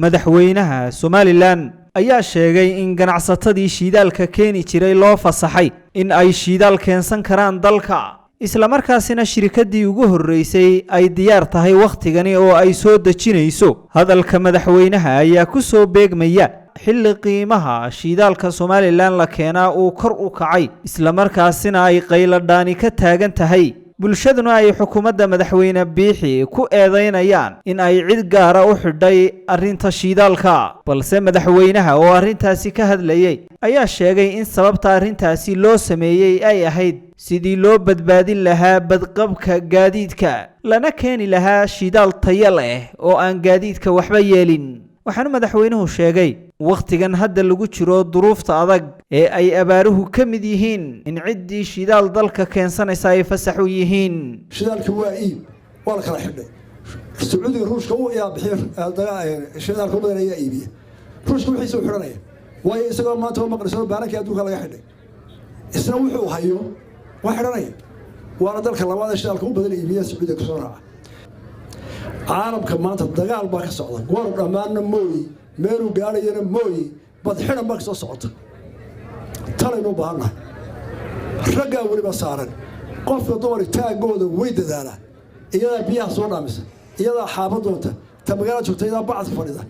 madaxweynaha Somaliland ayaa sheegay in ganacsatadii shidaalka keeni jiray loo fasaxay in ay shidaal keensan karaan dalka isla markaasina shirkadii ugu horeysay ay diyaar tahay waqtigani oo ay soo dajinayso. hadalka madaxweynaha ayaa ku soo beegmaya xilli qiimaha shidaalka Somaliland la keenaa uu kor u kacay isla markaasina ay qayladhaani ka taagan tahay. bulshaduna ay xukuumadda madaxweyne Biixi ku eedeynayaan in ay cid gaar ah u xidhay arrinta shidaalka, balse madaxweynaha oo arrintaasi ka hadlayay ayaa sheegay in sababta arrintaasi loo sameeyay ay ahayd sidii loo badbaadin lahaa badqabka gaadiidka lana keeni lahaa shidaal tayo leh oo aan gaadiidka waxba yeelin. waxaana madaxweynuhu sheegay waqtigan hadda lagu jiro duruufta adag ee ay abaaruhu ka mid yihiin in ciddii shidaal dalka keensanaysa ay fasax u yihiin. shidaalka waa iib waa la kala xidhay. Sacuudiga Ruushka uu ayaa bixiyay shidaalka badan ayaa iibiya. Ruushka wixii soo xiranaya waayo isagoo maanta oo maqdisoo baaranka adduunka laga xidhay. isna wuxuu hayo waa xiranaya. waana dalka labaad ee shidaalka u badan iibiya Sacuudiga ka soo raaca. caalamka maanta dagaal baa ka socda. goor dhamaana mooyi meelu gaarayna mooyi badxina ma soo socota. talaynu baahna ragga waliba saaran qofka dumar taagooda way dadaala iyada biyaha soo dhaamisa iyada xaabadoonta ta magaalada joogtayda bacad fadhida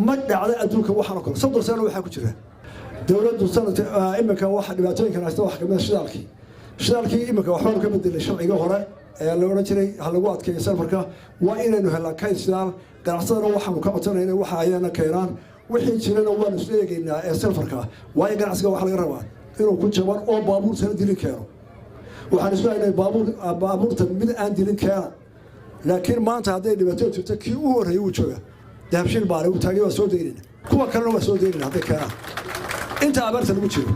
ma dhacda adduunka waxaan kale sabab sano waxa ku jira dawladdu sanadka imika waxa dhibaatooyin ka haysta wax kamid shidaalkii imika waxaan ka bedelay sharciga hore ee la oran jiray hal lagu adkeeyo safarka waa inaynu helaa kayd shidaal ganacsadana waxaanu ka codsanaynaa waxa ayana keenaan wixii jirana waan isla eegaynaa ee safarka waa ganacsiga waxa laga rabaa inuu ku jaban oo baabuur sano dilin keeno. waxaan isla eegnay baabuurta mid aan dilin keena laakiin maanta haday dhibaato jirto kii uu horeeyay uu jooga dahabshiil baare uu taagay waa soo deynina kuwa kalena waa soo deynina haday keenaan inta abaarta lagu jiro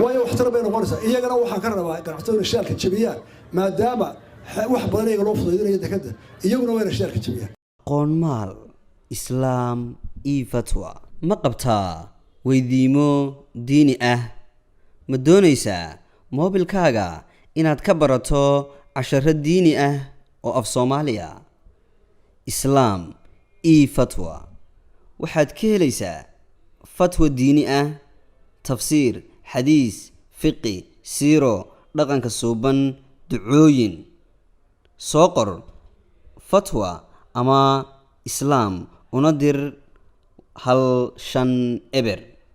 waayo waxtar bay noqonaysaa. iyagana waxaan ka rabaa ganacsatada shidaalka jabiyaan maadaama wax badan iyaga loo fududeeyo dekada iyaguna waa shidaalka jabiyaan. qoonmaal islaam iyo fatwa ma qabtaa weydiimo diini ah ma doonaysaa moobilkaaga inaad ka barato casharo diini ah oo af Soomaaliya islaam iyo fatwa waxaad ka helaysaa fatwa diini ah tafsiir xadiis fiqi siiro dhaqanka suuban ducooyin soo qor fatwa ama islaam una dir hal shan eber